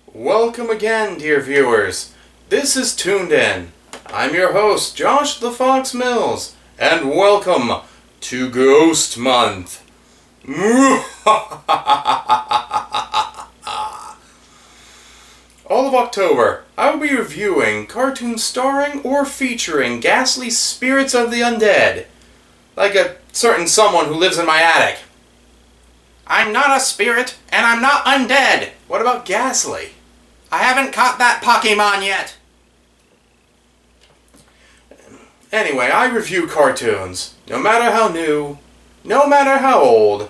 Welcome again, dear viewers. This is Toon'd. I'm your host, Josh the Fox Mills, and welcome to Ghost Month. All of October, I will be reviewing cartoons starring or featuring ghastly spirits of the undead, like a certain someone who lives in my attic. I'm not a spirit, and I'm not undead. What about ghastly? I haven't caught that Pokemon yet. Anyway, I review cartoons, no matter how new, no matter how old,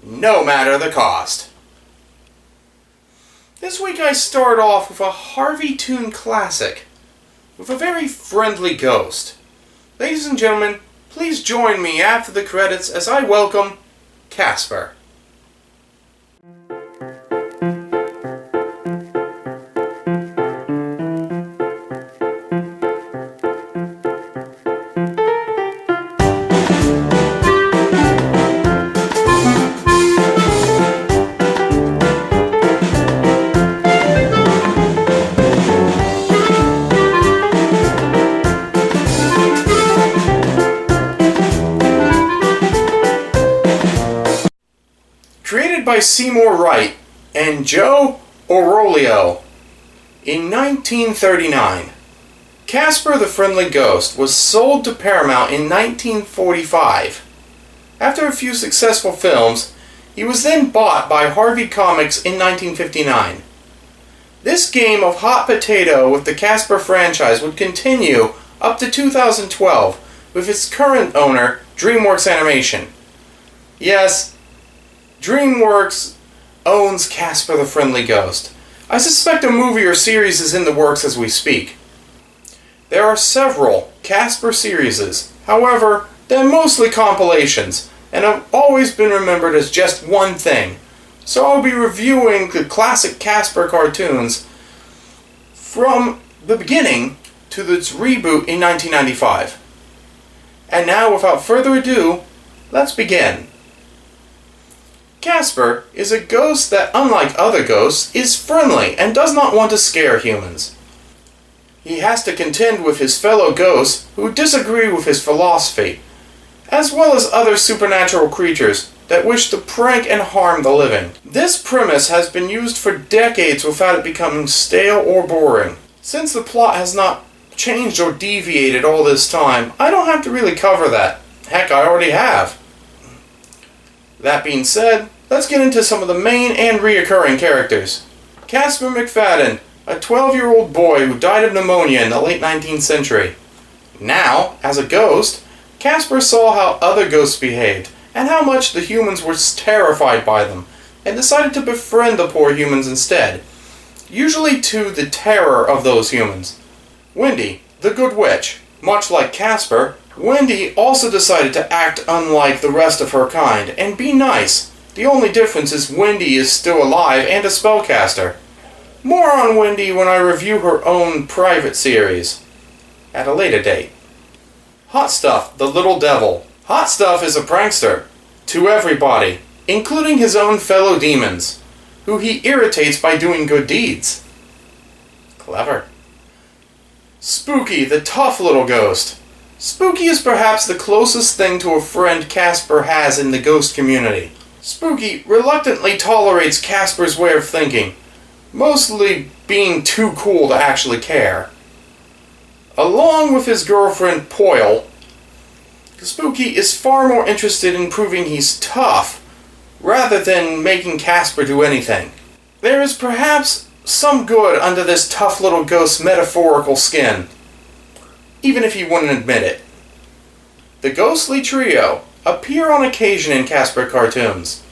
no matter the cost. This week I start off with a Harvey Toon'd classic, with a very friendly ghost. Ladies and gentlemen, please join me after the credits as I welcome Casper. Created by Seymour Wright and Joe Orolio in 1939, Casper the Friendly Ghost was sold to Paramount in 1945. After a few successful films, he was then bought by Harvey Comics in 1959. This game of hot potato with the Casper franchise would continue up to 2012 with its current owner, DreamWorks Animation. Yes, DreamWorks owns Casper the Friendly Ghost. I suspect a movie or series is in the works as we speak. There are several Casper series, however, they're mostly compilations, and have always been remembered as just one thing. So I'll be reviewing the classic Casper cartoons from the beginning to its reboot in 1995. And now, without further ado, let's begin. Casper is a ghost that, unlike other ghosts, is friendly and does not want to scare humans. He has to contend with his fellow ghosts who disagree with his philosophy, as well as other supernatural creatures that wish to prank and harm the living. This premise has been used for decades without it becoming stale or boring. Since the plot has not changed or deviated all this time, I don't have to really cover that. Heck, I already have. That being said, let's get into some of the main and reoccurring characters. Casper McFadden, a 12-year-old boy who died of pneumonia in the late 19th century. Now, as a ghost, Casper saw how other ghosts behaved, and how much the humans were terrified by them, and decided to befriend the poor humans instead, usually to the terror of those humans. Wendy, the Good Witch. Much like Casper, Wendy also decided to act unlike the rest of her kind, and be nice. The only difference is Wendy is still alive and a spellcaster. More on Wendy when I review her own private series, at a later date. Hot Stuff, the Little Devil. Hot Stuff is a prankster, to everybody, including his own fellow demons, who he irritates by doing good deeds. Clever. Spooky, the tough little ghost. Spooky is perhaps the closest thing to a friend Casper has in the ghost community. Spooky reluctantly tolerates Casper's way of thinking, mostly being too cool to actually care. Along with his girlfriend Poyle, Spooky is far more interested in proving he's tough, rather than making Casper do anything. There is perhaps some good under this tough little ghost's metaphorical skin, even if he wouldn't admit it. The Ghostly Trio appear on occasion in Casper cartoons.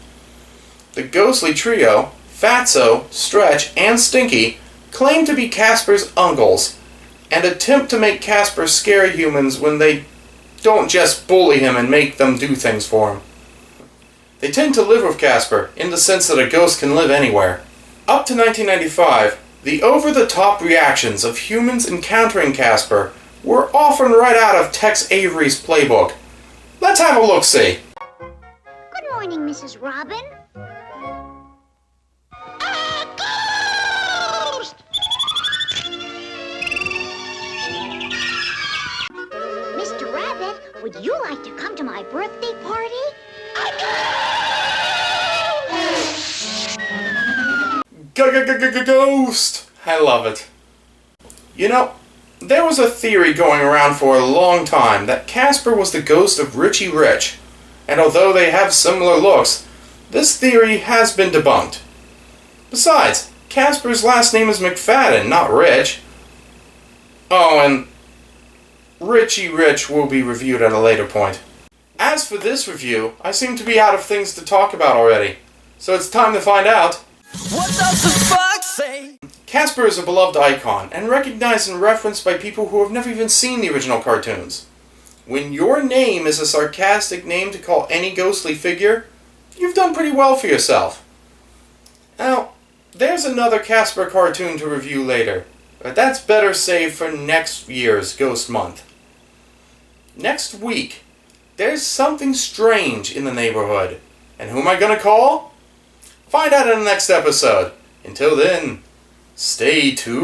The Ghostly Trio, Fatso, Stretch, and Stinky, claim to be Casper's uncles, and attempt to make Casper scare humans when they don't just bully him and make them do things for him. They tend to live with Casper, in the sense that a ghost can live anywhere. Up to 1995, the over-the-top reactions of humans encountering Casper were often right out of Tex Avery's playbook. Let's have a look-see. Good morning, Mrs. Robin. Ghost! I love it. You know, there was a theory going around for a long time that Casper was the ghost of Richie Rich, and although they have similar looks, this theory has been debunked. Besides, Casper's last name is McFadden, not Rich. Oh, and Richie Rich will be reviewed at a later point. As for this review, I seem to be out of things to talk about already, so it's time to find out. What does the fuck say? Casper is a beloved icon, and recognized and referenced by people who have never even seen the original cartoons. When your name is a sarcastic name to call any ghostly figure, you've done pretty well for yourself. Now, there's another Casper cartoon to review later, but that's better saved for next year's Ghost Month. Next week, there's something strange in the neighborhood, and who am I gonna call? Find out in the next episode. Until then, stay tuned.